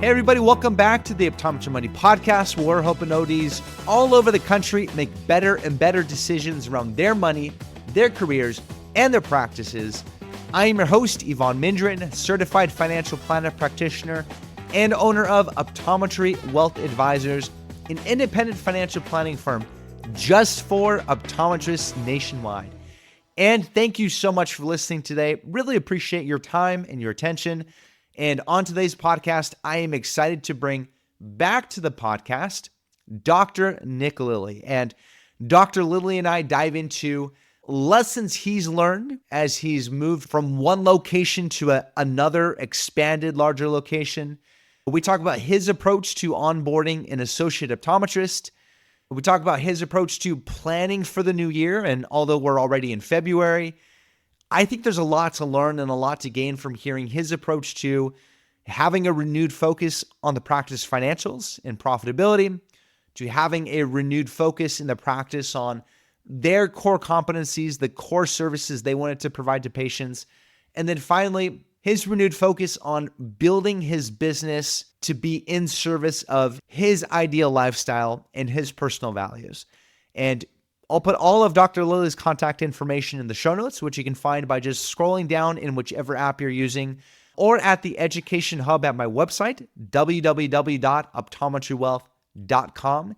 Hey everybody, welcome back to the Optometry Money Podcast, where we're helping ODs all over the country make better and better decisions around their money, their careers, and their practices. I am your host, Evon Mendrin, certified financial planner practitioner and owner of Optometry Wealth Advisors, an independent financial planning firm just for optometrists nationwide. And thank you so much for listening today. Really appreciate your time and your attention. And on today's podcast, I am excited to bring back to the podcast Dr. Nick Lillie. And Dr. Lillie and I dive into lessons he's learned as he's moved from one location to another expanded, larger location. We talk about his approach to onboarding an associate optometrist. We talk about his approach to planning for the new year. And although we're already in February, I think there's a lot to learn and a lot to gain from hearing his approach to having a renewed focus on the practice financials and profitability, to having a renewed focus in the practice on their core competencies, the core services they wanted to provide to patients, and then finally, his renewed focus on building his business to be in service of his ideal lifestyle and his personal values. And I'll put all of Dr. Lillie's contact information in the show notes, which you can find by just scrolling down in whichever app you're using, or at the Education Hub at my website, www.optometrywealth.com.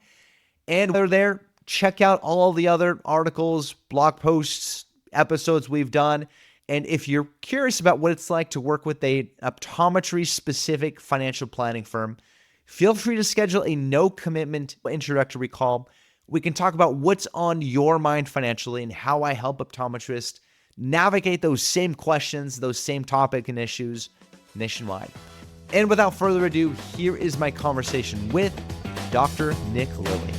And while you're there, check out all the other articles, blog posts, episodes we've done. And if you're curious about what it's like to work with a optometry-specific financial planning firm, feel free to schedule a no-commitment introductory call. We can talk about what's on your mind financially and how I help optometrists navigate those same questions, those same topic and issues nationwide. And without further ado, here is my conversation with Dr. Nick Lillie.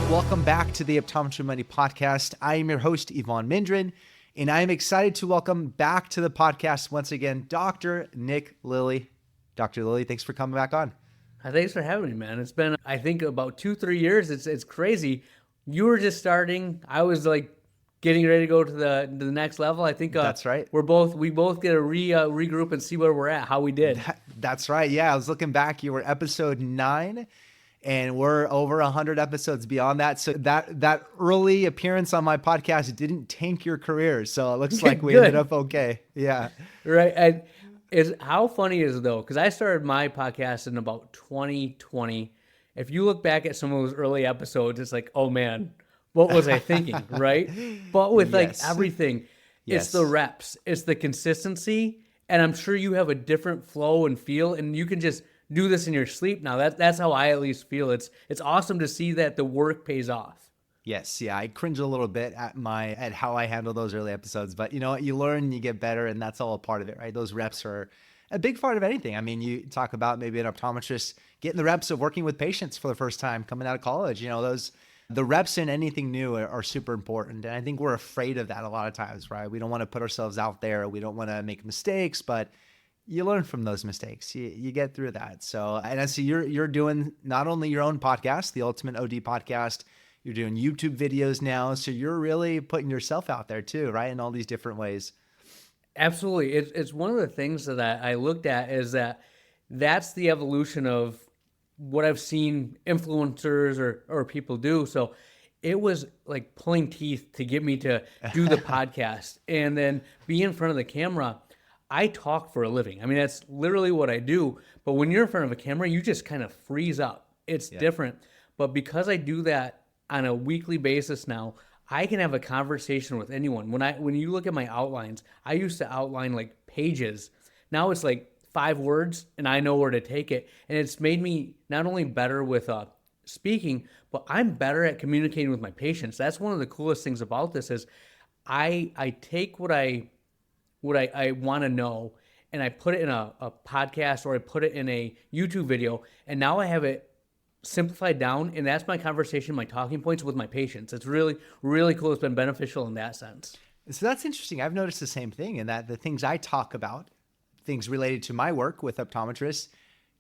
Welcome back to the Optometry Money Podcast. I am your host, Evon Mendrin, and I am excited to welcome back to the podcast once again, Dr. Nick Lillie. Dr. Lillie, thanks for coming back on. Thanks for having me, man. It's been, I think, about 2-3 years. It's crazy. You were just starting. I was like getting ready to go to the next level. I think that's right. We both get to regroup and see where we're at, how we did. That's right. Yeah, I was looking back. You were episode 9, and we're over 100 episodes beyond that. So that early appearance on my podcast didn't tank your career. So it looks like we ended up okay. Yeah. Right. How funny is it though? Because I started my podcast in about 2020. If you look back at some of those early episodes, it's like, oh man, what was I thinking, right? But with like everything, it's the reps, it's the consistency, and I'm sure you have a different flow and feel, and you can just do this in your sleep now. That's how I at least feel. It's awesome to see that the work pays off. Yes, yeah, I cringe a little bit at how I handle those early episodes, but you know what, you learn, you get better, and that's all a part of it, right? Those reps are a big part of anything. I mean, you talk about maybe an optometrist getting the reps of working with patients for the first time coming out of college. You know, the reps in anything new are super important, and I think we're afraid of that a lot of times, right? We don't want to put ourselves out there, we don't want to make mistakes, but you learn from those mistakes. You get through that. So, and I see you're doing not only your own podcast, the Ultimate OD Podcast. You're doing YouTube videos now, so you're really putting yourself out there too, right? In all these different ways. Absolutely. It's one of the things that I looked at is that's the evolution of what I've seen influencers or people do. So it was like pulling teeth to get me to do the podcast and then be in front of the camera. I talk for a living. I mean, that's literally what I do. But when you're in front of a camera, you just kind of freeze up. It's different. But because I do that on a weekly basis now, I can have a conversation with anyone. When you look at my outlines, I used to outline like pages. Now it's like 5 words and I know where to take it. And it's made me not only better with speaking, but I'm better at communicating with my patients. That's one of the coolest things about this is I take what I want to know and I put it in a podcast or I put it in a YouTube video, and now I have it simplified down, and that's my conversation, my talking points with my patients. It's really, really cool. It's been beneficial in that sense. So that's interesting. I've noticed the same thing in that the things I talk about, things related to my work with optometrists,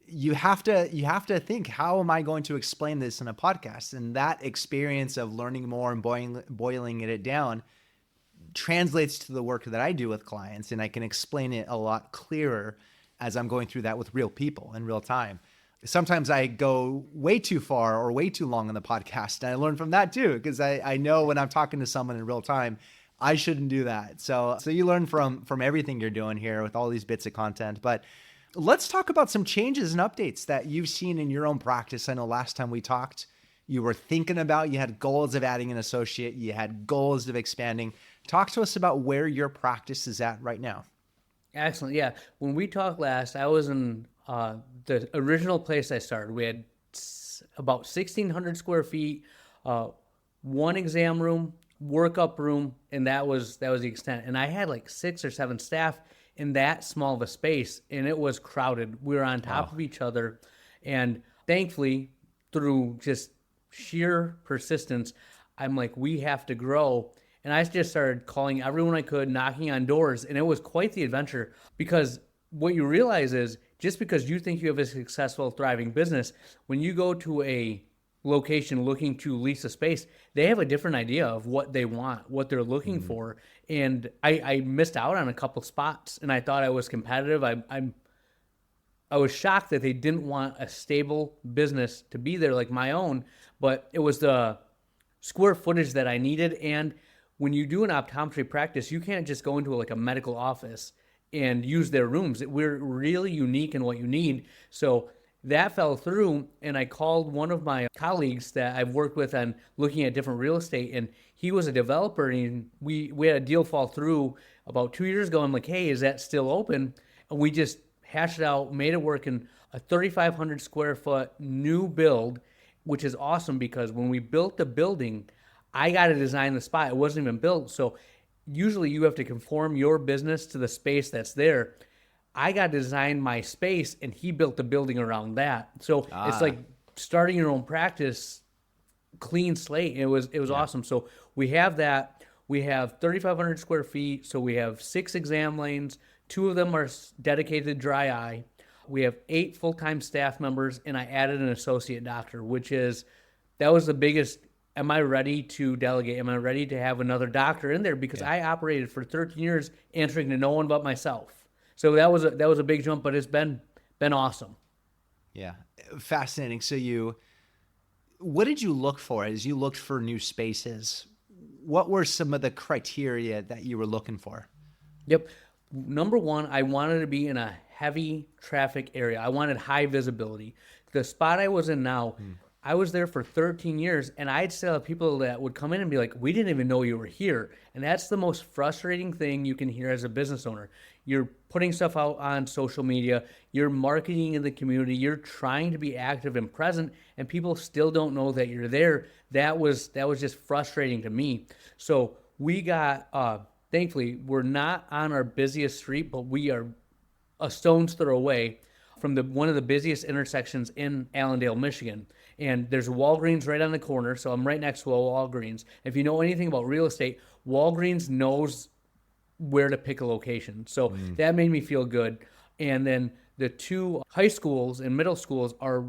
you have to think, how am I going to explain this in a podcast? And that experience of learning more and boiling it down, translates to the work that I do with clients, and I can explain it a lot clearer as I'm going through that with real people in real time. Sometimes I go way too far or way too long on the podcast, and I learn from that too, because I know when I'm talking to someone in real time, I shouldn't do that. So you learn from everything you're doing here with all these bits of content. But let's talk about some changes and updates that you've seen in your own practice. I know last time we talked, you were thinking about, you had goals of adding an associate, you had goals of expanding. Talk to us about where your practice is at right now. Excellent. Yeah. When we talked last, I was in the original place I started. We had about 1,600 square feet, one exam room, workup room, and that was the extent. And I had like 6 or 7 staff in that small of a space, and it was crowded. We were on top of each other, and thankfully, through just sheer persistence, I'm like, we have to grow. And I just started calling everyone I could, knocking on doors, and it was quite the adventure, because what you realize is just because you think you have a successful, thriving business, when you go to a location looking to lease a space, they have a different idea of what they want, what they're looking for. And I missed out on a couple spots, and I thought I was competitive. I was shocked that they didn't want a stable business to be there like my own, but it was the square footage that I needed. And when you do an optometry practice, you can't just go into like a medical office and use their rooms. We're really unique in what you need. So that fell through, and I called one of my colleagues that I've worked with on looking at different real estate, and he was a developer, and we had a deal fall through about 2 years ago. I'm like, hey, is that still open? And we just hashed it out, made it work in a 3,500 square foot new build, which is awesome because when we built the building, I got to design the spot. It wasn't even built. So usually you have to conform your business to the space that's there. I got to design my space, and he built the building around that. So it's like starting your own practice, clean slate. It was awesome. So we have that. We have 3,500 square feet. So we have 6 exam lanes. 2 of them are dedicated to dry eye. We have 8 full-time staff members, and I added an associate doctor, that was the biggest. Am I ready to delegate? Am I ready to have another doctor in there? Because I operated for 13 years answering to no one but myself. So that was a big jump, but it's been awesome. Yeah, fascinating. So what did you look for as you looked for new spaces? What were some of the criteria that you were looking for? Yep. Number one, I wanted to be in a heavy traffic area. I wanted high visibility. The spot I was in now, I was there for 13 years, and I'd still have people that would come in and be like, we didn't even know you were here. And that's the most frustrating thing you can hear as a business owner. You're putting stuff out on social media, you're marketing in the community, you're trying to be active and present, and people still don't know that you're there. That was just frustrating to me. So we got, thankfully, we're not on our busiest street, but we are a stone's throw away from one of the busiest intersections in Allendale, Michigan. And there's a Walgreens right on the corner, so I'm right next to a Walgreens. If you know anything about real estate, Walgreens knows where to pick a location. So that made me feel good. And then the 2 high schools and middle schools are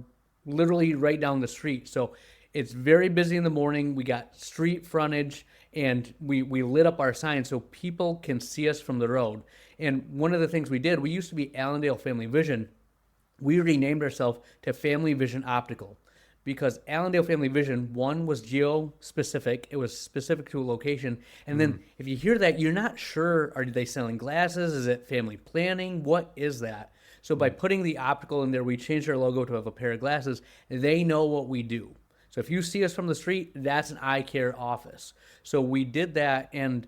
literally right down the street. So it's very busy in the morning. We got street frontage, and we lit up our signs so people can see us from the road. And one of the things we did, we used to be Allendale Family Vision. We renamed ourselves to Family Vision Optical, because Allendale Family Vision, one, was geo-specific. It was specific to a location. And then if you hear that, you're not sure, are they selling glasses? Is it family planning? What is that? So by putting the optical in there, we changed our logo to have a pair of glasses. They know what we do. So if you see us from the street, that's an eye care office. So we did that, and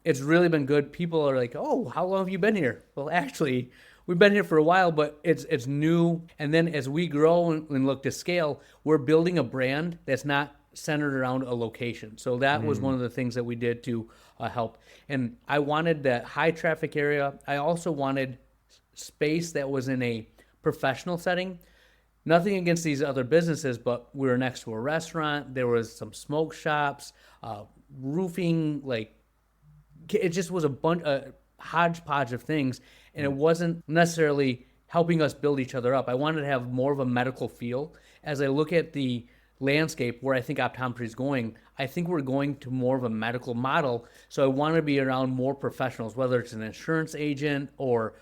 it's really been good. People are like, oh, how long have you been here? Well, actually, we've been here for a while, but it's new. And then as we grow and look to scale, we're building a brand that's not centered around a location. So that was one of the things that we did to help. And I wanted that high traffic area. I also wanted space that was in a professional setting. Nothing against these other businesses, but we were next to a restaurant. There was some smoke shops, roofing, it just was a hodgepodge of things. And it wasn't necessarily helping us build each other up. I wanted to have more of a medical feel. As I look at the landscape where I think optometry is going. I think we're going to more of a medical model. So I want to be around more professionals, whether it's an insurance agent or,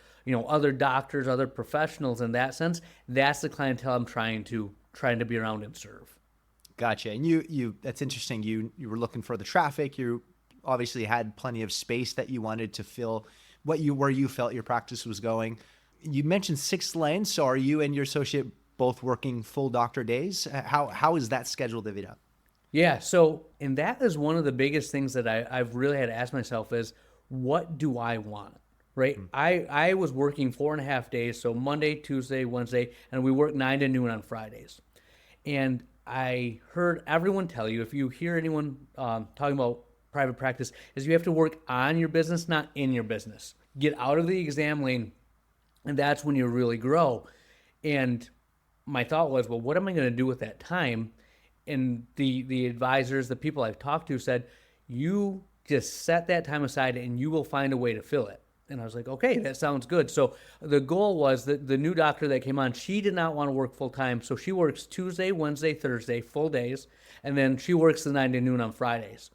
other doctors, other professionals in that sense. That's the clientele I'm trying to be around and serve. Gotcha. And you that's interesting. You were looking for the traffic. You obviously had plenty of space that you wanted to fill where you felt your practice was going. You mentioned 6 lanes. So are you and your associate both working full doctor days? How is that schedule divvied up? Yeah. So, and that is one of the biggest things that I've really had to ask myself is, what do I want? Right. I was working 4.5 days. So Monday, Tuesday, Wednesday, and we work 9 to noon on Fridays. And I heard everyone tell you, if you hear anyone talking about private practice, is you have to work on your business, not in your business. Get out of the exam lane, and that's when you really grow. And my thought was, well, what am I going to do with that time? And the advisors, the people I've talked to said, you just set that time aside and you will find a way to fill it. And I was like, okay, that sounds good. So the goal was that the new doctor that came on, she did not want to work full time. So she works Tuesday, Wednesday, Thursday, full days. And then she works the 9 to noon on Fridays.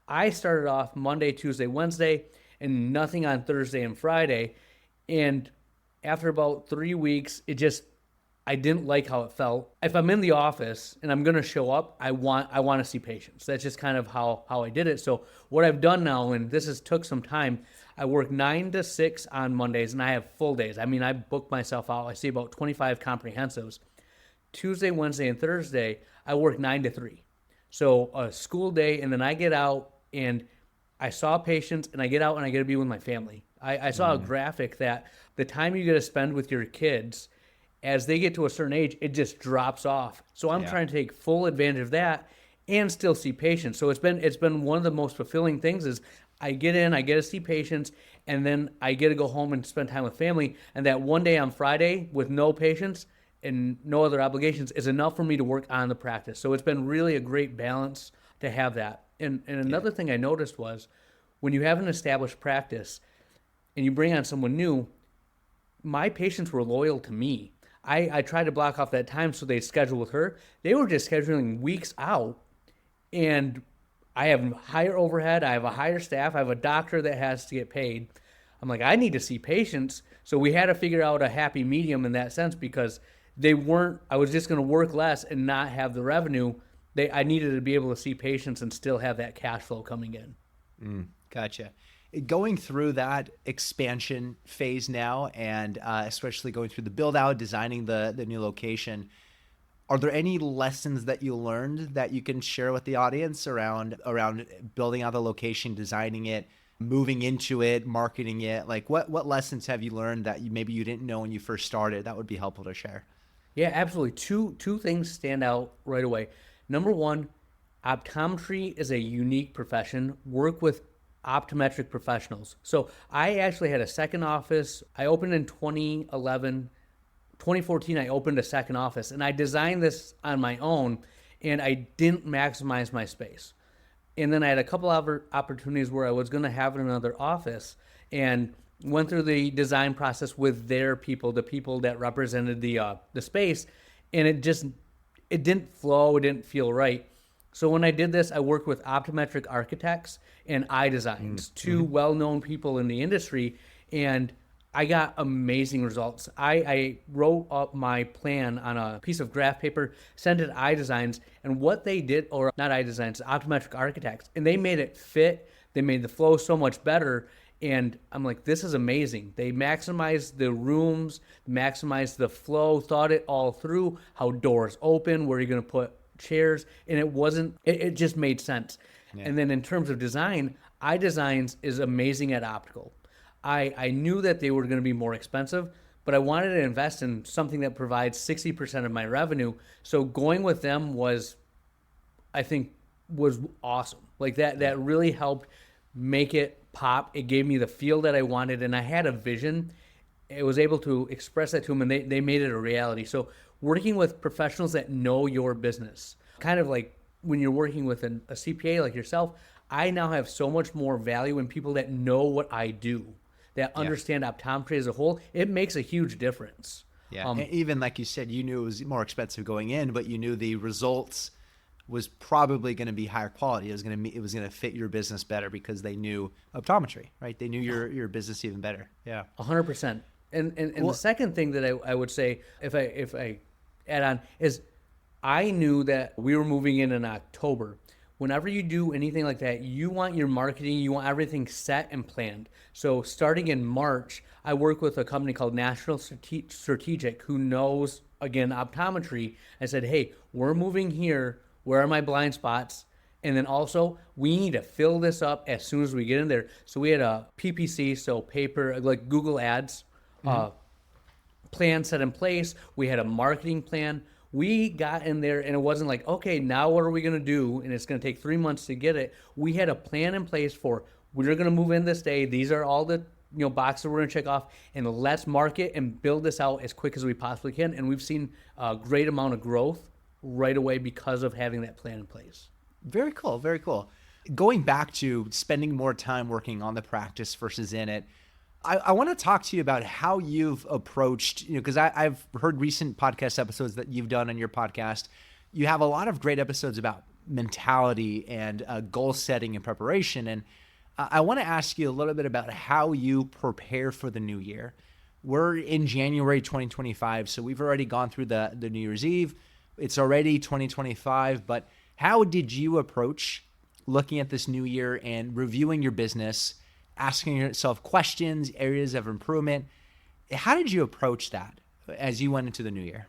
I started off Monday, Tuesday, Wednesday, and nothing on Thursday and Friday. And after about 3 weeks, I didn't like how it felt. If I'm in the office and I'm going to show up, I want to see patients. That's just kind of how I did it. So what I've done now, and this has took some time, I work 9 to 6 on Mondays, and I have full days. I mean, I book myself out. I see about 25 comprehensives. Tuesday, Wednesday, and Thursday, I work 9 to 3. So a school day, and then I get out, and I saw patients, and I get out, and I get to be with my family. I saw a graphic that the time you get to spend with your kids, as they get to a certain age, it just drops off. So I'm trying to take full advantage of that and still see patients. So it's been one of the most fulfilling things is I get in, I get to see patients, and then I get to go home and spend time with family. And that one day on Friday with no patients and no other obligations is enough for me to work on the practice. So it's been really a great balance to have that. And another thing I noticed was when you have an established practice and you bring on someone new, my patients were loyal to me. I tried to block off that time so they'd schedule with her. They were just scheduling weeks out, and I have higher overhead. I have a higher staff. I have a doctor that has to get paid. I'm like, I need to see patients. So we had to figure out a happy medium in that sense because I was just going to work less and not have the revenue. I needed to be able to see patients and still have that cash flow coming in. Gotcha. Going through that expansion phase now, and especially going through the build out, designing the new location, are there any lessons that you learned that you can share with the audience around building out the location, designing it, moving into it, marketing it? Like what lessons have you learned that maybe you didn't know when you first started that would be helpful to share? Yeah, absolutely. Two things stand out right away. Number one, optometry is a unique profession. Work with optometric professionals. So I actually had a second office. I opened in 2011. 2014, I opened a second office, and I designed this on my own, and I didn't maximize my space. And then I had a couple of opportunities where I was going to have another office, and went through the design process with their people, the people that represented the space, and it didn't flow. It didn't feel right. So when I did this, I worked with optometric architects and eye designs, two well-known people in the industry, and I got amazing results. I wrote up my plan on a piece of graph paper, sent it to eye designs, and what they did, or not eye designs, optometric architects, and they made it fit. They made the flow so much better, and I'm like, this is amazing. They maximized the rooms, maximized the flow, thought it all through, how doors open, where you're going to put chairs, and it just made sense. Yeah. And then in terms of design, eye designs is amazing at optical. I knew that they were going to be more expensive, but I wanted to invest in something that provides 60% of my revenue. So going with them was awesome. Like that really helped make it pop. It gave me the feel that I wanted, and I had a vision. I was able to express that to them, and they made it a reality. So working with professionals that know your business, kind of like when you're working with a CPA like yourself, I now have so much more value in people that know what I do, that understand optometry as a whole. It makes a huge difference. Yeah, and even like you said, you knew it was more expensive going in, but you knew the results was probably going to be higher quality. It was going to fit your business better because they knew optometry, right? They knew your business even better. Yeah. 100%. And the second thing that I would say, if I add on, is I knew that we were moving in October. Whenever you do anything like that, you want your marketing, you want everything set and planned. So starting in March, I work with a company called National Strategic who knows, again, optometry. I said, hey, we're moving here. Where are my blind spots? And then also, we need to fill this up as soon as we get in there. So we had a PPC, so paper, like Google Ads, plan set in place. We had a marketing plan. We got in there, and it wasn't like, okay, now what are we going to do? And it's going to take 3 months to get it. We had a plan in place for, we're going to move in this day. These are all the boxes we're going to check off, and let's market and build this out as quick as we possibly can. And we've seen a great amount of growth right away because of having that plan in place. Very cool. Very cool. Going back to spending more time working on the practice versus in it, I want to talk to you about how you've approached, because I've heard recent podcast episodes that you've done on your podcast. You have a lot of great episodes about mentality and goal setting and preparation. And I want to ask you a little bit about how you prepare for the new year. We're in January 2025, so we've already gone through the New Year's Eve. It's already 2025, but how did you approach looking at this new year and reviewing your business, asking yourself questions, areas of improvement? How did you approach that as you went into the new year?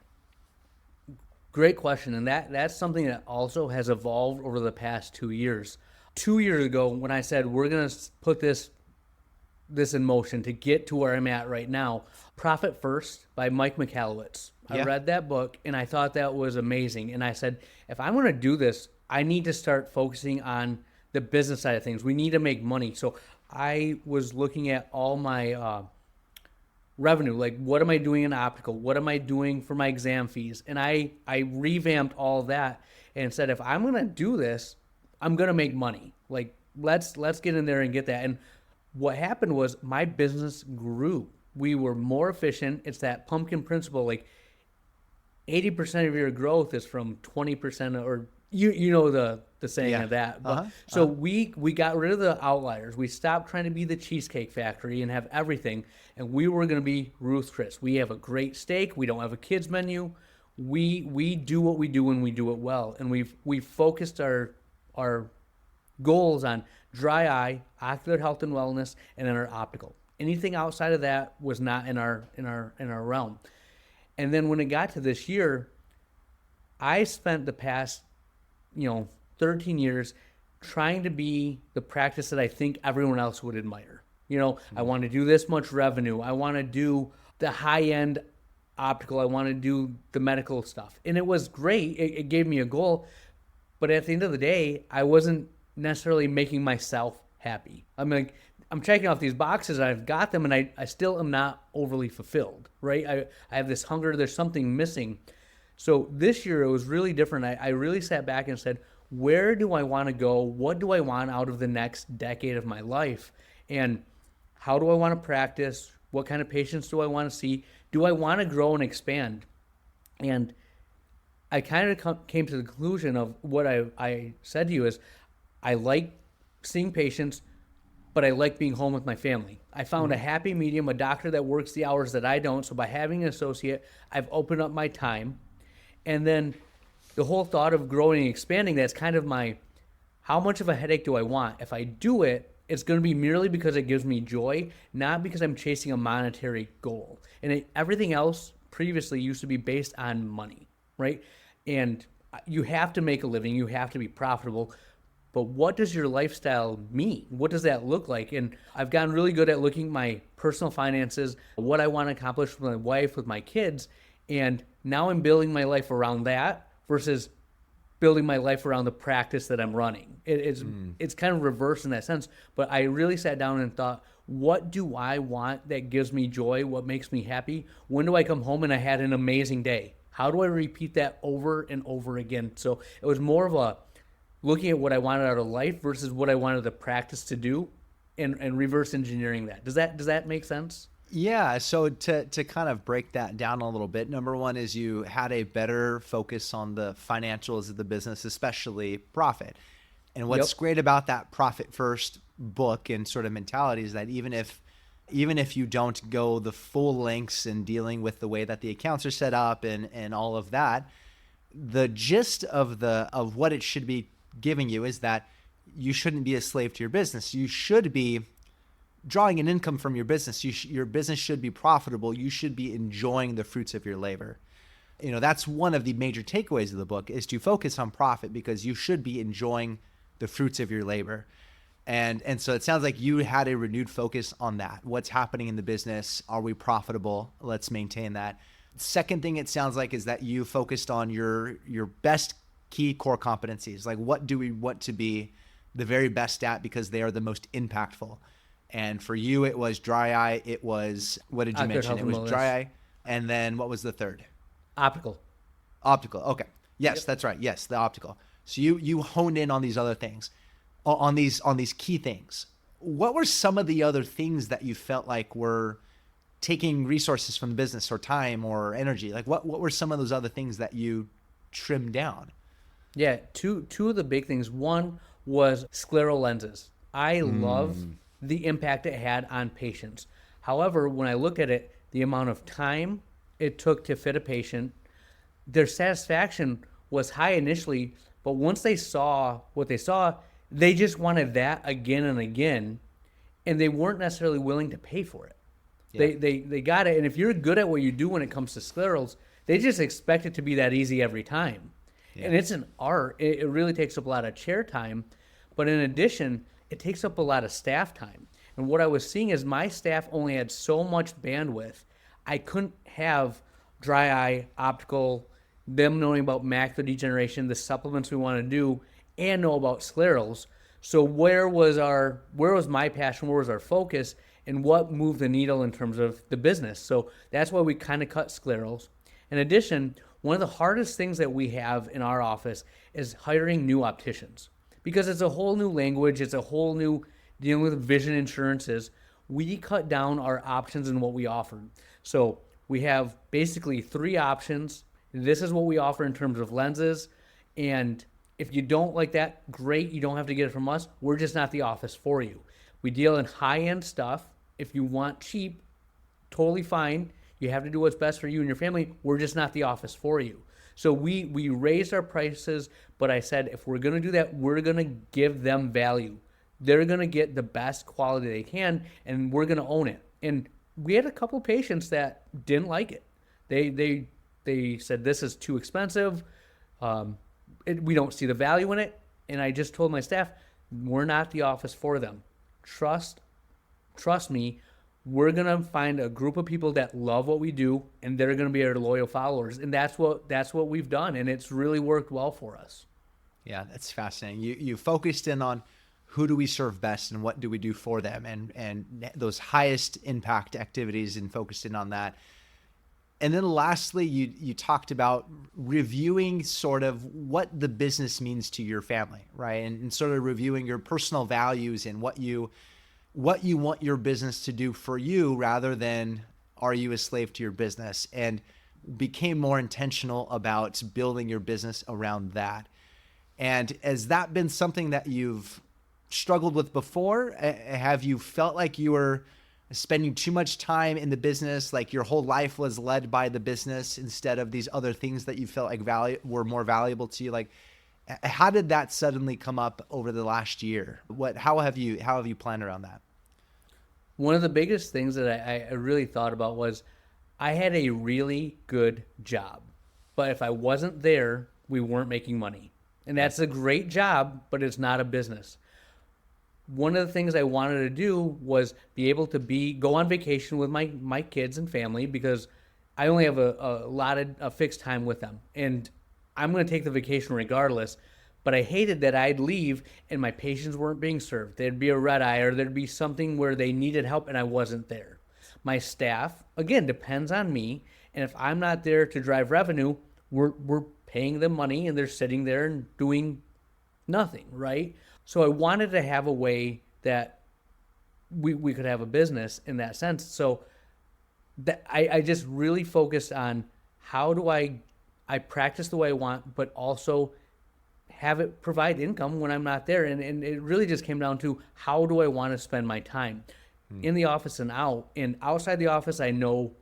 Great question. And that's something that also has evolved over the past 2 years. 2 years ago, when I said, we're going to put this in motion to get to where I'm at right now, Profit First by Mike Michalowicz. I read that book and I thought that was amazing. And I said, if I'm going to do this, I need to start focusing on the business side of things. We need to make money. So I was looking at all my revenue, like what am I doing in optical? What am I doing for my exam fees? And I revamped all of that and said, if I'm going to do this, I'm going to make money. Like let's get in there and get that. And what happened was my business grew. We were more efficient. It's that pumpkin principle. Like 80% of your growth is from 20%, or you know the saying of that. But, so we got rid of the outliers. We stopped trying to be the Cheesecake Factory and have everything, and we were going to be Ruth's Chris. We have a great steak. We don't have a kids menu. We do what we do and we do it well, and we've focused our goals on dry eye, ocular health and wellness, and then our optical. Anything outside of that was not in our realm. And then when it got to this year, I spent the past 13 years trying to be the practice that I think everyone else would admire. I want to do this much revenue. I want to do the high-end optical. I want to do the medical stuff. And it was great. It gave me a goal. But at the end of the day, I wasn't necessarily making myself happy. I'm checking off these boxes, and I've got them, and I still am not overly fulfilled, right? I have this hunger. There's something missing. So this year, it was really different. I really sat back and said, where do I want to go? What do I want out of the next decade of my life? And how do I want to practice? What kind of patients do I want to see? Do I want to grow and expand? And I kind of came to the conclusion of what I said to you is, I like seeing patients, but I like being home with my family. I found a happy medium, a doctor that works the hours that I don't. So by having an associate, I've opened up my time. And then the whole thought of growing and expanding, that's kind of my, how much of a headache do I want? If I do it, it's going to be merely because it gives me joy, not because I'm chasing a monetary goal. And everything else previously used to be based on money, right? And you have to make a living. You have to be profitable. But what does your lifestyle mean? What does that look like? And I've gotten really good at looking at my personal finances, what I want to accomplish with my wife, with my kids. And now I'm building my life around that versus building my life around the practice that I'm running. It's kind of reverse in that sense. But I really sat down and thought, what do I want that gives me joy? What makes me happy? When do I come home and I had an amazing day? How do I repeat that over and over again? So it was more of a looking at what I wanted out of life versus what I wanted the practice to do, and reverse engineering that. Does that make sense? Yeah, so to kind of break that down a little bit, number one is you had a better focus on the financials of the business, especially profit. And what's Yep. great about that profit first book and sort of mentality is that even if you don't go the full lengths in dealing with the way that the accounts are set up and all of that, the gist of what it should be giving you is that you shouldn't be a slave to your business. You should be drawing an income from your business. Your business should be profitable. You should be enjoying the fruits of your labor. That's one of the major takeaways of the book, is to focus on profit, because you should be enjoying the fruits of your labor. And so it sounds like you had a renewed focus on that. What's happening in the business? Are we profitable? Let's maintain that. Second thing it sounds like is that you focused on your best key core competencies. Like, what do we want to be the very best at, because they are the most impactful. And for you, it was dry eye. It was, what did you mention? It was dry eye. And then what was the third? Optical. Optical. Okay. Yes, Yep. that's right. Yes, the optical. So you honed in on these other things, on these key things. What were some of the other things that you felt like were taking resources from the business, or time or energy? Like, what were some of those other things that you trimmed down? Yeah, two of the big things. One was scleral lenses. I love the impact it had on patients. However, when I look at it, the amount of time it took to fit a patient, their satisfaction was high initially, but once they saw what they saw, they just wanted that again and again, and they weren't necessarily willing to pay for it. Yeah. They got it, and if you're good at what you do when it comes to sclerals, they just expect it to be that easy every time. Yeah. And it's an art. It really takes up a lot of chair time, but in addition, it takes up a lot of staff time. And what I was seeing is my staff only had so much bandwidth. I couldn't have dry eye, optical, them knowing about macular degeneration, the supplements we want to do, and know about sclerals. So where was my passion? Where was our focus? And what moved the needle in terms of the business? So that's why we kind of cut sclerals. In addition, one of the hardest things that we have in our office is hiring new opticians, because it's a whole new language. It's a whole new dealing with vision insurances. We cut down our options and what we offered. So we have basically 3 options. This is what we offer in terms of lenses. And if you don't like that, great. You don't have to get it from us. We're just not the office for you. We deal in high-end stuff. If you want cheap, totally fine. You have to do what's best for you and your family. We're just not the office for you. So we raised our prices, but I said, if we're going to do that, we're going to give them value. They're going to get the best quality they can, and we're going to own it. And we had a couple patients that didn't like it. They said, this is too expensive. We don't see the value in it. And I just told my staff, we're not the office for them. Trust me. We're going to find a group of people that love what we do, and they're going to be our loyal followers. And that's what we've done. And it's really worked well for us. Yeah, that's fascinating. You focused in on who do we serve best and what do we do for them, and those highest impact activities, and focused in on that. And then lastly, you talked about reviewing sort of what the business means to your family, right? And sort of reviewing your personal values and what you want your business to do for you, rather than are you a slave to your business, and became more intentional about building your business around that. And has that been something that you've struggled with before? Have you felt like you were spending too much time in the business, like your whole life was led by the business instead of these other things that you felt like were more valuable to you? Like, how did that suddenly come up over the last year? How have you planned around that? One of the biggest things that I really thought about was I had a really good job, but if I wasn't there, we weren't making money. And that's a great job, but it's not a business. One of the things I wanted to do was be able to go on vacation with my kids and family, because I only have a fixed time with them. And I'm going to take the vacation regardless. But I hated that I'd leave and my patients weren't being served. There'd be a red eye, or there'd be something where they needed help and I wasn't there. My staff, again, depends on me. And if I'm not there to drive revenue, we're paying them money and they're sitting there and doing nothing, right? So I wanted to have a way that we could have a business in that sense. So that I just really focused on how do I practice the way I want, but also have it provide income when I'm not there. And it really just came down to how do I want to spend my time in the office and out. And outside the office, I know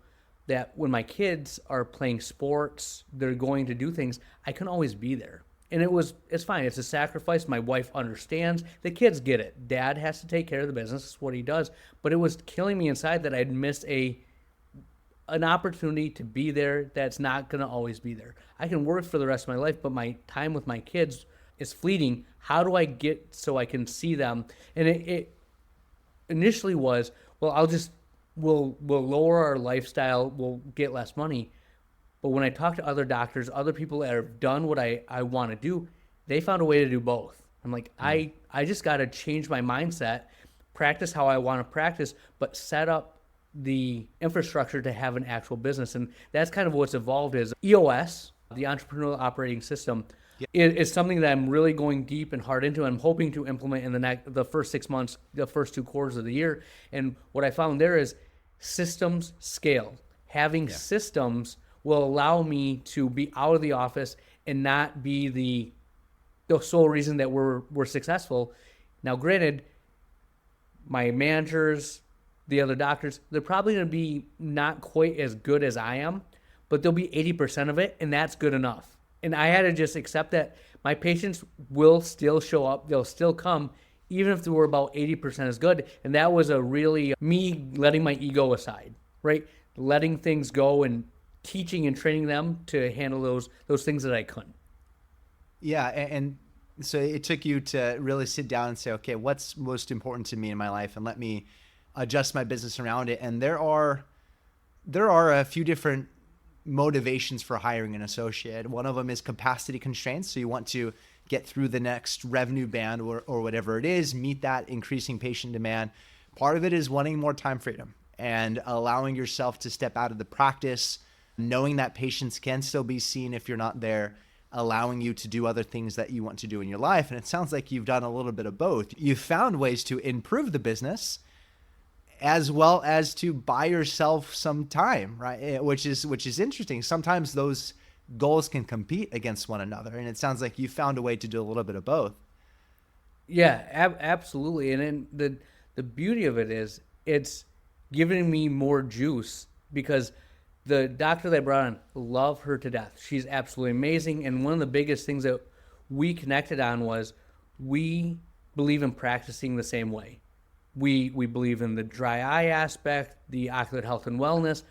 that when my kids are playing sports, they're going to do things, I can always be there. And it's fine. It's a sacrifice. My wife understands. The kids get it. Dad has to take care of the business. It's what he does. But it was killing me inside that I'd missed an opportunity to be there that's not going to always be there. I can work for the rest of my life, but my time with my kids is fleeting. How do I get so I can see them? And it initially was, well, we'll lower our lifestyle, we'll get less money. But when I talk to other doctors, other people that have done what I want to do, they found a way to do both. I'm like, I just got to change my mindset, practice how I want to practice, but set up the infrastructure to have an actual business. And that's kind of what's evolved is EOS, the Entrepreneurial Operating System, is something that I'm really going deep and hard into. I'm hoping to implement in the first 6 months, the first 2 quarters of the year. And what I found there is systems scale. Having systems will allow me to be out of the office and not be the sole reason that we're successful. Now, granted, my managers, the other doctors, they're probably going to be not quite as good as I am, but they'll be 80% of it, and that's good enough. And I had to just accept that my patients will still show up. They'll still come, even if they were about 80% as good. And that was a really me letting my ego aside, right? Letting things go and teaching and training them to handle those things that I couldn't. Yeah, and so it took you to really sit down and say, okay, what's most important to me in my life, and let me adjust my business around it. And there are a few different motivations for hiring an associate. One of them is capacity constraints. So you want to get through the next revenue band or whatever it is, meet that increasing patient demand. Part of it is wanting more time freedom and allowing yourself to step out of the practice, knowing that patients can still be seen if you're not there, allowing you to do other things that you want to do in your life. And it sounds like you've done a little bit of both. You've found ways to improve the business as well as to buy yourself some time, right? Which is interesting. Sometimes those goals can compete against one another. And it sounds like you found a way to do a little bit of both. Yeah, absolutely. And then the beauty of it is it's giving me more juice because the doctor that I brought on, love her to death. She's absolutely amazing. And one of the biggest things that we connected on was we believe in practicing the same way. We believe in the dry eye aspect, the ocular health and wellness.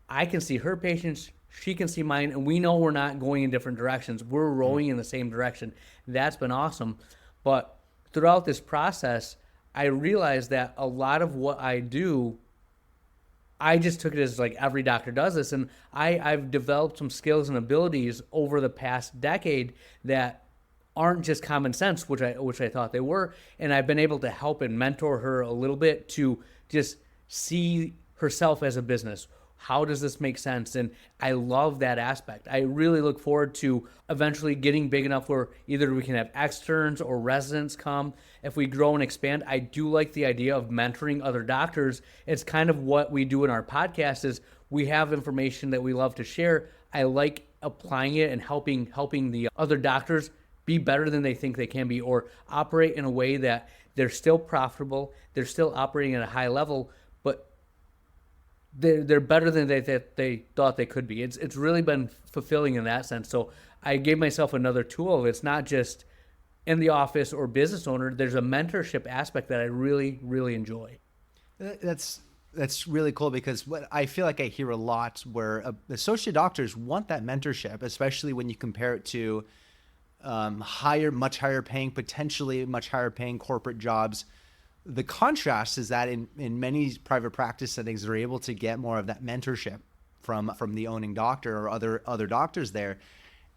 I can see her patients, she can see mine, and we know we're not going in different directions. We're rowing in the same direction. That's been awesome. But throughout this process, I realized that a lot of what I do, I just took it as like every doctor does this. And I've developed some skills and abilities over the past decade that aren't just common sense, which I thought they were. And I've been able to help and mentor her a little bit to just see herself as a business. How does this make sense? And I love that aspect. I really look forward to eventually getting big enough where either we can have externs or residents come. If we grow and expand, I do like the idea of mentoring other doctors. It's kind of what we do in our podcast is we have information that we love to share. I like applying it and helping the other doctors be better than they think they can be or operate in a way that they're still profitable, they're still operating at a high level, but they're better than they thought they could be. It's really been fulfilling in that sense. So I gave myself another tool. It's not just in the office or business owner. There's a mentorship aspect that I really, really enjoy. That's really cool because what I feel like I hear a lot where associate doctors want that mentorship, especially when you compare it to much higher paying, potentially much higher paying corporate jobs. The contrast is that in many private practice settings, they're able to get more of that mentorship from the owning doctor or other doctors there.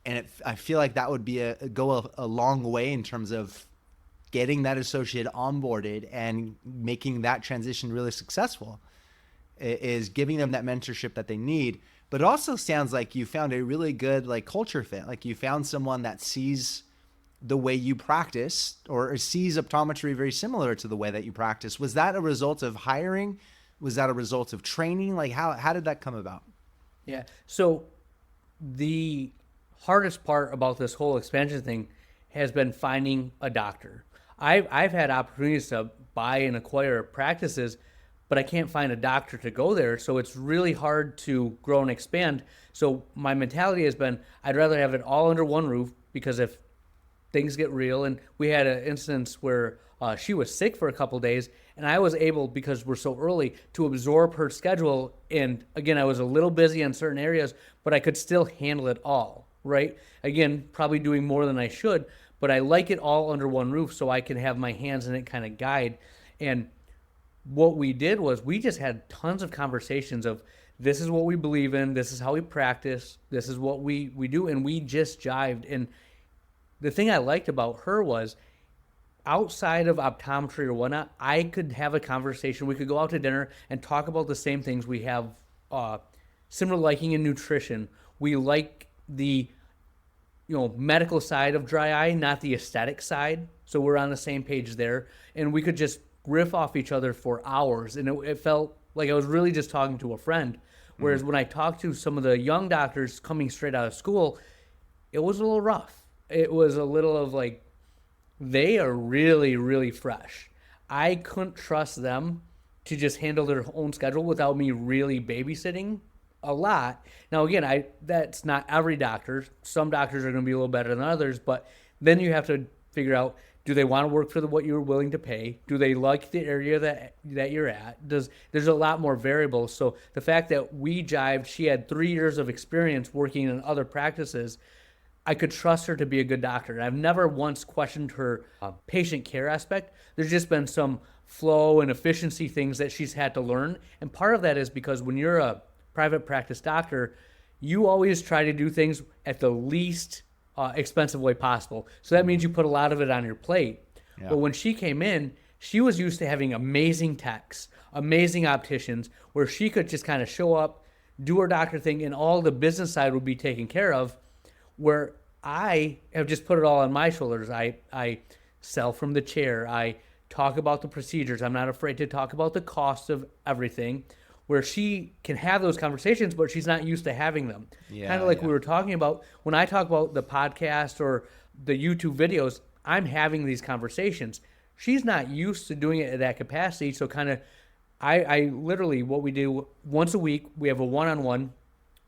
And I feel like that would be go a long way in terms of getting that associate onboarded and making that transition really successful, is giving them that mentorship that they need. But it also sounds like you found a really good culture fit. Like you found someone that sees the way you practice or sees optometry very similar to the way that you practice. Was that a result of hiring? Was that a result of training? Like how did that come about? Yeah. So the hardest part about this whole expansion thing has been finding a doctor. I've had opportunities to buy and acquire practices, but I can't find a doctor to go there. So it's really hard to grow and expand. So my mentality has been, I'd rather have it all under one roof, because if things get real, and we had an instance where she was sick for a couple days, and I was able, because we're so early, to absorb her schedule. And again, I was a little busy in certain areas, but I could still handle it all, right? Again, probably doing more than I should, but I like it all under one roof so I can have my hands in it, kind of guide. And what we did was we just had tons of conversations of, this is what we believe in, this is how we practice, this is what we do, and we just jived. And the thing I liked about her was, outside of optometry or whatnot, I could have a conversation. We could go out to dinner and talk about the same things. We have similar liking in nutrition. We like the medical side of dry eye, not the aesthetic side. So we're on the same page there. And we could just riff off each other for hours. And it felt like I was really just talking to a friend. Whereas when I talked to some of the young doctors coming straight out of school, it was a little rough. It was a little of like, they are really, really fresh. I couldn't trust them to just handle their own schedule without me really babysitting a lot. Now, again, that's not every doctor. Some doctors are going to be a little better than others, but then you have to figure out, do they want to work for what you're willing to pay? Do they like the area that you're at? There's a lot more variables. So the fact that we jived, she had 3 years of experience working in other practices, I could trust her to be a good doctor. I've never once questioned her patient care aspect. There's just been some flow and efficiency things that she's had to learn. And part of that is because when you're a private practice doctor, you always try to do things at the least expensive way possible. So that means you put a lot of it on your plate. Yeah. But when she came in, she was used to having amazing techs, amazing opticians, where she could just kind of show up, do her doctor thing, and all the business side would be taken care of. Where I have just put it all on my shoulders. I sell from the chair. I talk about the procedures. I'm not afraid to talk about the cost of everything, where she can have those conversations, but she's not used to having them. Yeah, kind of like we were talking about. When I talk about the podcast or the YouTube videos, I'm having these conversations. She's not used to doing it at that capacity. So kind of, I literally, what we do once a week, we have a one-on-one.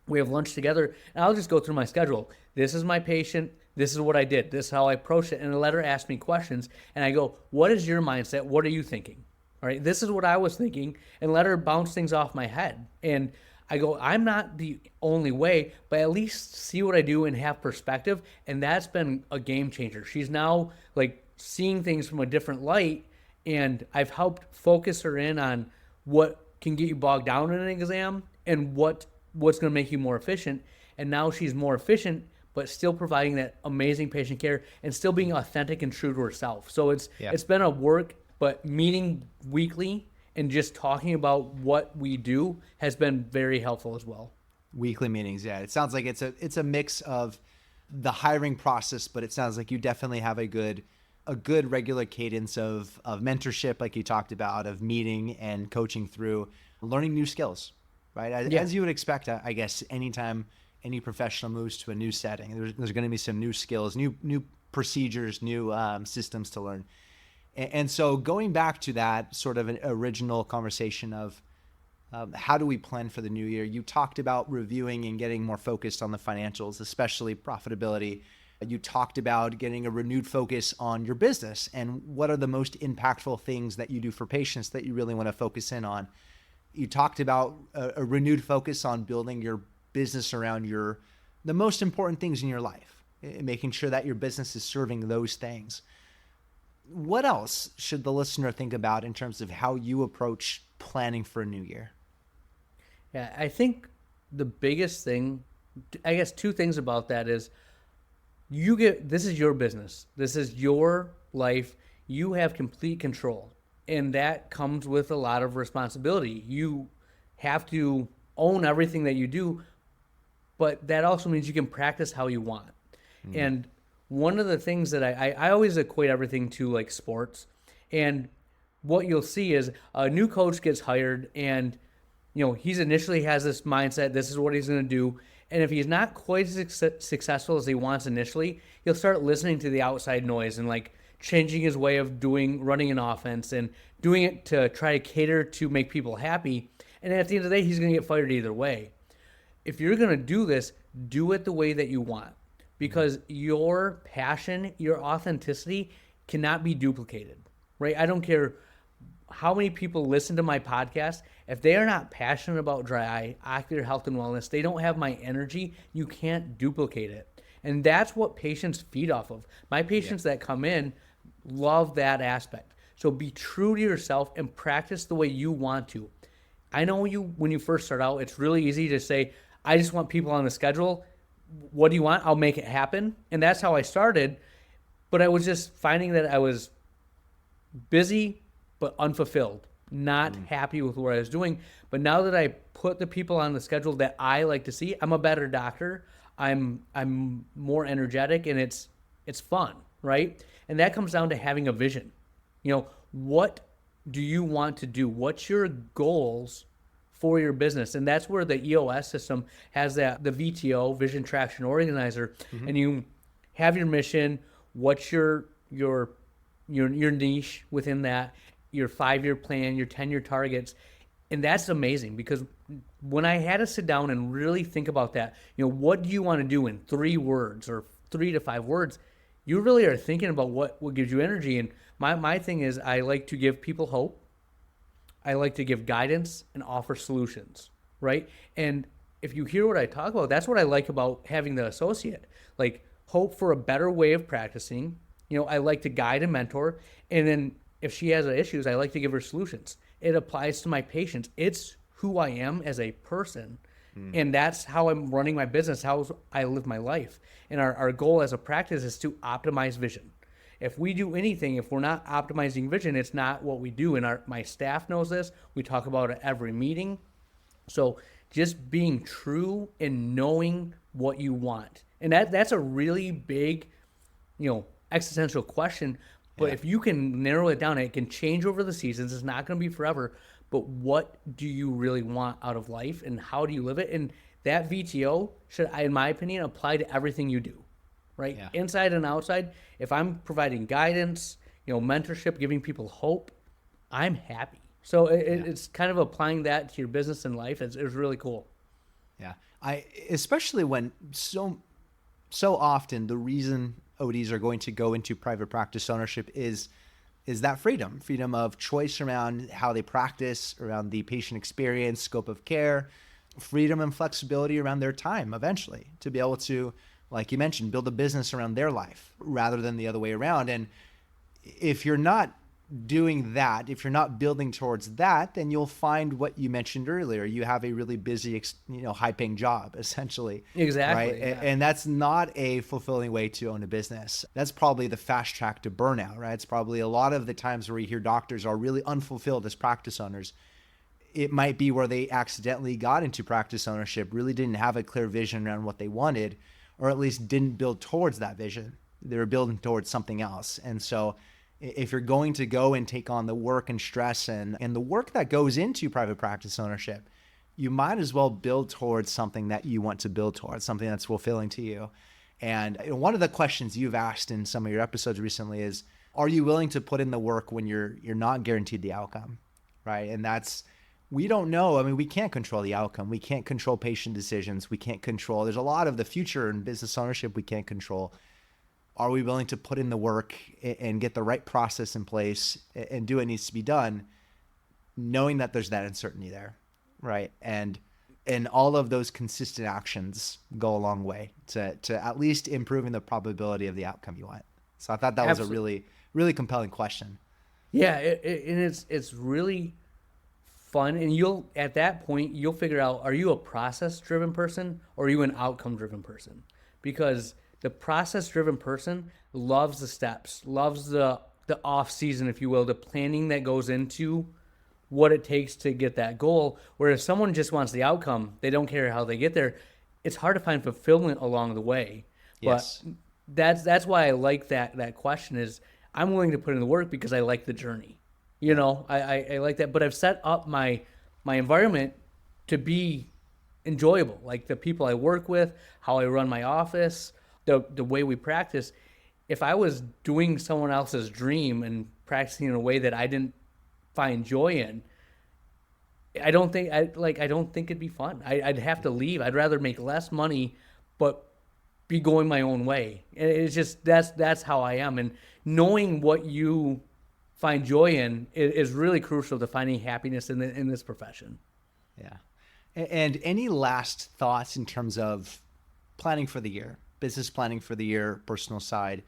We have lunch together, and I'll just go through my schedule. This is my patient. This is what I did. This is how I approached it. And I let her ask me questions, and I go, what is your mindset? What are you thinking? All right, this is what I was thinking, and let her bounce things off my head. And I go, I'm not the only way, but at least see what I do and have perspective, and that's been a game changer. She's now like seeing things from a different light, and I've helped focus her in on what can get you bogged down in an exam and what's going to make you more efficient. And now she's more efficient, but still providing that amazing patient care and still being authentic and true to herself. So it's been a work, but meeting weekly and just talking about what we do has been very helpful as well. Weekly meetings, yeah. It sounds like it's a mix of the hiring process, but it sounds like you definitely have a good regular cadence of mentorship, like you talked about, of meeting and coaching through learning new skills. Right? As you would expect, I guess, anytime any professional moves to a new setting, there's going to be some new skills, new procedures, new systems to learn. And so going back to that sort of an original conversation of how do we plan for the new year, you talked about reviewing and getting more focused on the financials, especially profitability. You talked about getting a renewed focus on your business and what are the most impactful things that you do for patients that you really want to focus in on. You talked about a renewed focus on building your business around the most important things in your life, making sure that your business is serving those things. What else should the listener think about in terms of how you approach planning for a new year? Yeah, I think the biggest thing, I guess two things about that is this is your business. This is your life. You have complete control. And that comes with a lot of responsibility. You have to own everything that you do, but that also means you can practice how you want. And one of the things that I always equate everything to like sports. And what you'll see is a new coach gets hired, and he's initially has this mindset, this is what he's going to do. And if he's not quite as successful as he wants initially, he'll start listening to the outside noise and like changing his way of running an offense and doing it to try to cater to make people happy. And at the end of the day, he's going to get fired either way. If you're going to do this, do it the way that you want, because your passion, your authenticity cannot be duplicated, right? I don't care how many people listen to my podcast. If they are not passionate about dry eye, ocular health and wellness, they don't have my energy, you can't duplicate it. And that's what patients feed off of. My patients that come in love that aspect. So be true to yourself and practice the way you want to. I know when you first start out, it's really easy to say, I just want people on the schedule. What do you want? I'll make it happen. And that's how I started. But I was just finding that I was busy but unfulfilled, not happy with what I was doing. But now that I put the people on the schedule that I like to see, I'm a better doctor. I'm more energetic, and it's fun, right? And that comes down to having a vision. What do you want to do? What's your goals for your business? And that's where the EOS system has the VTO, Vision Traction Organizer, and you have your mission. What's your niche within that? Your 5-year plan, your 10-year targets. And that's amazing, because when I had to sit down and really think about that, what do you want to do in 3 words or 3 to 5 words? You really are thinking about what gives you energy. And my thing is, I like to give people hope. I like to give guidance and offer solutions, right? And if you hear what I talk about, that's what I like about having the associate. Like, hope for a better way of practicing. I like to guide and mentor. And then if she has issues, I like to give her solutions. It applies to my patients. It's who I am as a person. And that's how I'm running my business, how I live my life. And our goal as a practice is to optimize vision. If we do anything, if we're not optimizing vision, it's not what we do. And my staff knows this. We talk about it every meeting. So just being true and knowing what you want. And that's a really big, existential question. But if you can narrow it down, it can change over the seasons. It's not going to be forever. But what do you really want out of life, and how do you live it? And that VTO should, in my opinion, apply to everything you do, right? Yeah. Inside and outside. If I'm providing guidance, mentorship, giving people hope, I'm happy. So it's kind of applying that to your business and life. It's really cool. Yeah, especially when so often the reason ODs are going to go into private practice ownership is that freedom of choice around how they practice, around the patient experience, scope of care, freedom and flexibility around their time eventually to be able to, like you mentioned, build a business around their life rather than the other way around. And if you're not doing that, if you're not building towards that, then you'll find what you mentioned earlier. You have a really busy, high-paying job, essentially. Exactly. Right? Yeah. And that's not a fulfilling way to own a business. That's probably the fast track to burnout, right? It's probably a lot of the times where you hear doctors are really unfulfilled as practice owners. It might be where they accidentally got into practice ownership, really didn't have a clear vision around what they wanted, or at least didn't build towards that vision. They were building towards something else. And so if you're going to go and take on the work and stress and the work that goes into private practice ownership, you might as well build towards something that you want to build towards, something that's fulfilling to you. And one of the questions you've asked in some of your episodes recently is, are you willing to put in the work when you're not guaranteed the outcome, right? And we don't know. I mean, we can't control the outcome. We can't control patient decisions. We can't control. There's a lot of the future in business ownership we can't control. Are we willing to put in the work and get the right process in place and do what needs to be done, knowing that there's that uncertainty there, right? And all of those consistent actions go a long way to at least improving the probability of the outcome you want. So I thought that was a really, really compelling question. Yeah, and it's really fun. And at that point, you'll figure out, are you a process-driven person or are you an outcome-driven person? Because the process-driven person loves the steps, loves the off-season, if you will, the planning that goes into what it takes to get that goal. Whereas someone just wants the outcome, they don't care how they get there. It's hard to find fulfillment along the way. Yes. But that's why I like that question is I'm willing to put in the work because I like the journey. I like that, but I've set up my environment to be enjoyable. Like the people I work with, how I run my office, the way we practice. If I was doing someone else's dream and practicing in a way that I didn't find joy in, I don't think it'd be fun. I'd have to leave. I'd rather make less money, but be going my own way. And it's just that's how I am. And knowing what you find joy in is really crucial to finding happiness in this profession. Yeah. And any last thoughts in terms of planning for the year, business planning for the year, personal side?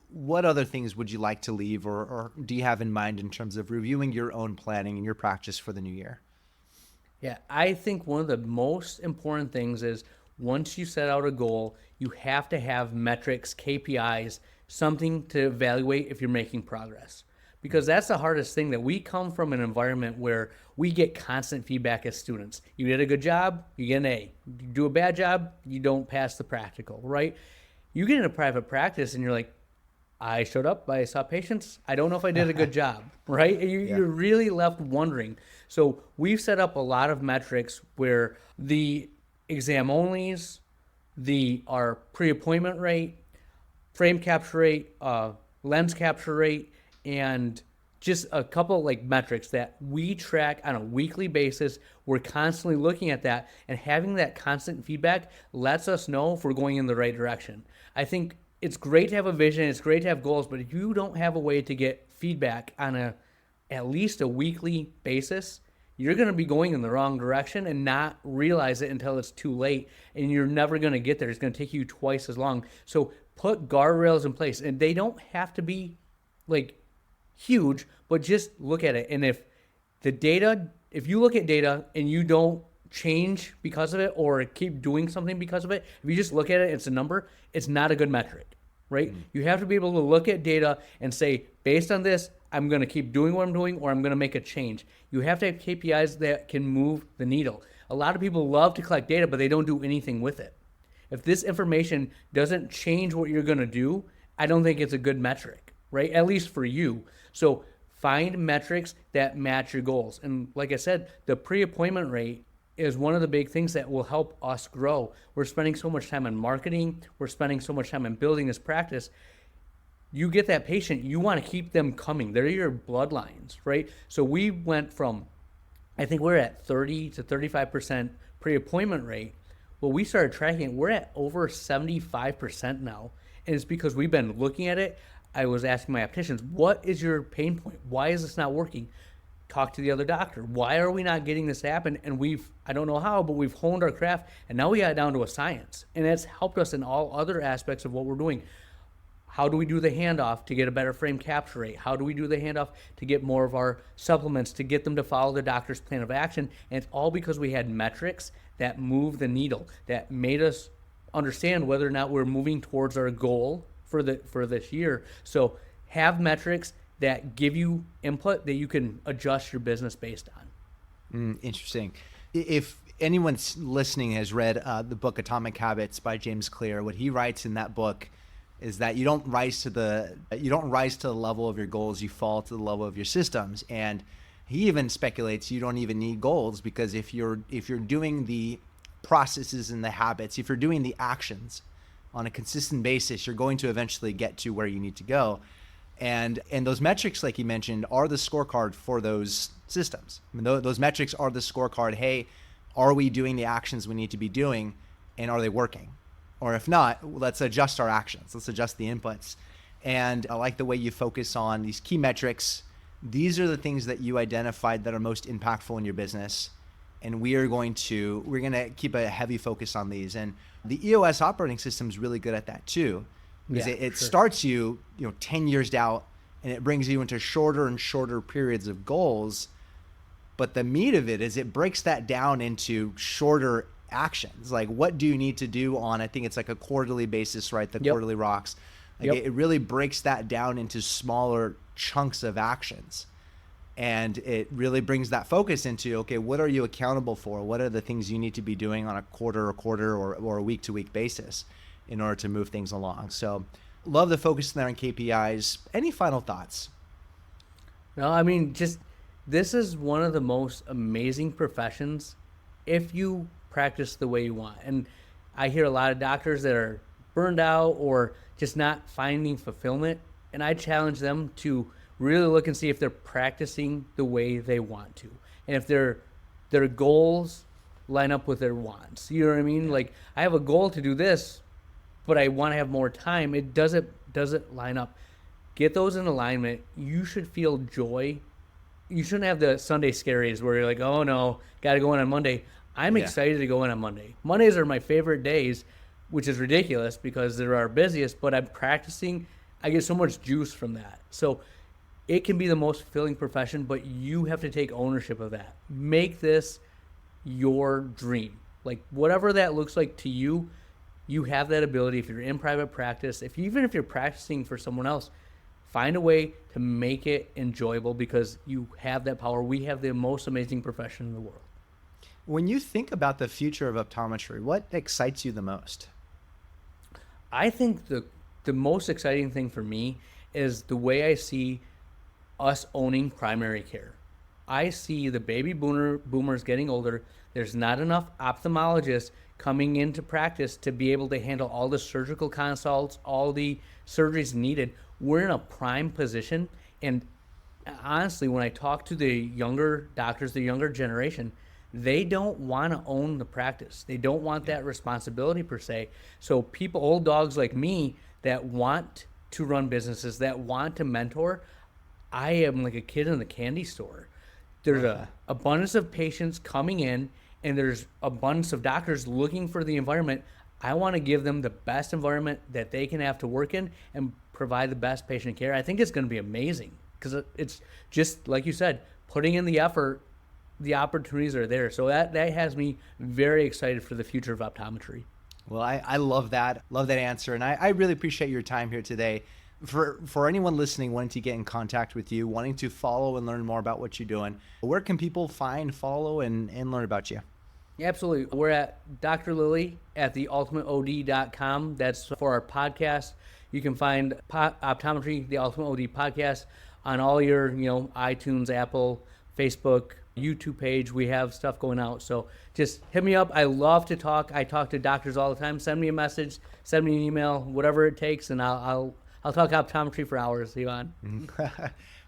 What other things would you like to leave or do you have in mind in terms of reviewing your own planning and your practice for the new year? Yeah, I think one of the most important things is once you set out a goal, you have to have metrics, KPIs, something to evaluate if you're making progress. Because that's the hardest thing, that we come from an environment where we get constant feedback as students. You did a good job, you get an A. You do a bad job, you don't pass the practical, right? You get into private practice and you're like, I showed up, I saw patients, I don't know if I did a good job, right? You're really left wondering. So we've set up a lot of metrics where the exam onlys, our pre-appointment rate, frame capture rate, lens capture rate, and just a couple like metrics that we track on a weekly basis. We're constantly looking at that, and having that constant feedback lets us know if we're going in the right direction. I think it's great to have a vision, it's great to have goals, but if you don't have a way to get feedback on at least a weekly basis, you're going to be going in the wrong direction and not realize it until it's too late, and you're never going to get there. It's going to take you twice as long. So put guardrails in place, and they don't have to be like huge, but just look at it. And if you look at data and you don't change because of it or keep doing something because of it, if you just look at it, it's a number, it's not a good metric, right? Mm-hmm. You have to be able to look at data and say, based on this, I'm going to keep doing what I'm doing, or I'm going to make a change. You have to have KPIs that can move the needle. A lot of people love to collect data, but they don't do anything with it. If this information doesn't change what you're going to do, I don't think it's a good metric, right? At least for you. So find metrics that match your goals. And like I said, the pre-appointment rate is one of the big things that will help us grow. We're spending so much time on marketing. We're spending so much time on building this practice. You get that patient, you want to keep them coming. They're your bloodlines, right? So we went from, I think we're at 30 to 35% pre-appointment rate. Well, we started tracking it. We're at over 75% now. And it's because we've been looking at it. I was asking my opticians, what is your pain point? Why is this not working? Talk to the other doctor. Why are we not getting this to happen? And I don't know how, but we've honed our craft, and now we got it down to a science. And it's helped us in all other aspects of what we're doing. How do we do the handoff to get a better frame capture rate? How do we do the handoff to get more of our supplements, to get them to follow the doctor's plan of action? And it's all because we had metrics that moved the needle, that made us understand whether or not we're moving towards our goal for this year. So have metrics that give you input that you can adjust your business based on. Interesting. If anyone's listening has read the book Atomic Habits by James Clear, what he writes in that book is that you don't rise to the level of your goals, you fall to the level of your systems. And he even speculates you don't even need goals, because if you're doing the processes and the habits, if you're doing the actions on a consistent basis, you're going to eventually get to where you need to go. And those metrics, like you mentioned, are the scorecard for those systems. I mean, those metrics are the scorecard. Hey, are we doing the actions we need to be doing, and are they working? Or if not, let's adjust our actions. Let's adjust the inputs. And I like the way you focus on these key metrics. These are the things that you identified that are most impactful in your business. And we're going to keep a heavy focus on these. And the EOS operating system is really good at that too. Because it starts you 10 years out, and it brings you into shorter and shorter periods of goals. But the meat of it is it breaks that down into shorter actions. Like, what do you need to do on, I think it's like a quarterly basis, right? The quarterly rocks. It really breaks that down into smaller chunks of actions. And it really brings that focus into, okay, what are you accountable for? What are the things you need to be doing on a quarter or a week-to-week basis in order to move things along? So love the focus there on KPIs. Any final thoughts? No, I mean, just this is one of the most amazing professions if you practice the way you want. And I hear a lot of doctors that are burned out or just not finding fulfillment. And I challenge them to really look and see if they're practicing the way they want to. And if their goals line up with their wants. You know what I mean? Like, I have a goal to do this, but I want to have more time. It doesn't line up. Get those in alignment. You should feel joy. You shouldn't have the Sunday scaries where you're like, oh no, got to go in on Monday. I'm excited to go in on Monday. Mondays are my favorite days, which is ridiculous because they're our busiest, but I'm practicing. I get so much juice from that. So it can be the most fulfilling profession, but you have to take ownership of that. Make this your dream. Like, whatever that looks like to you, you have that ability. If you're in private practice, even if you're practicing for someone else, find a way to make it enjoyable because you have that power. We have the most amazing profession in the world. When you think about the future of optometry, what excites you the most? I think the most exciting thing for me is the way I see us owning primary care. I see the baby boomers getting older. There's not enough ophthalmologists coming into practice to be able to handle all the surgical consults, all the surgeries needed. We're in a prime position. And honestly, when I talk to the younger doctors, the younger generation, they don't want to own the practice. They don't want that responsibility per se. So old dogs like me that want to run businesses, that want to mentor, I am like a kid in the candy store. There's an abundance of patients coming in, and there's abundance of doctors looking for the environment. I want to give them the best environment that they can have to work in and provide the best patient care. I think it's going to be amazing because it's just, like you said, putting in the effort, the opportunities are there. So that has me very excited for the future of optometry. Well, I love that. Love that answer. And I really appreciate your time here today. For anyone listening, wanting to get in contact with you, wanting to follow and learn more about what you're doing, where can people find, follow, and learn about you? Yeah, absolutely. We're at Dr. Lillie at theultimateod.com. That's for our podcast. You can find Optometry, the Ultimate OD podcast on all your, iTunes, Apple, Facebook, YouTube page. We have stuff going out. So just hit me up. I love to talk. I talk to doctors all the time. Send me a message, send me an email, whatever it takes, and I'll talk optometry for hours, Evon.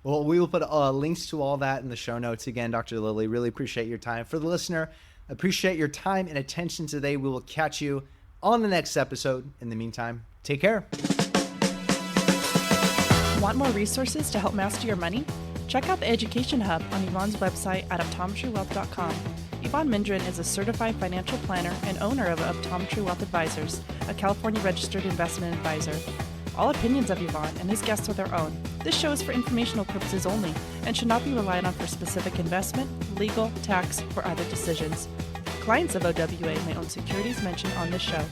Well, we will put links to all that in the show notes. Again, Dr. Lillie, really appreciate your time. For the listener, appreciate your time and attention today. We will catch you on the next episode. In the meantime, take care. Want more resources to help master your money? Check out the Education Hub on Evon's website at optometrywealth.com. Evon Mendrin is a certified financial planner and owner of Optometry Wealth Advisors, a California registered investment advisor. All opinions of Evon and his guests are their own. This show is for informational purposes only and should not be relied on for specific investment, legal, tax, or other decisions. Clients of OWA may own securities mentioned on this show.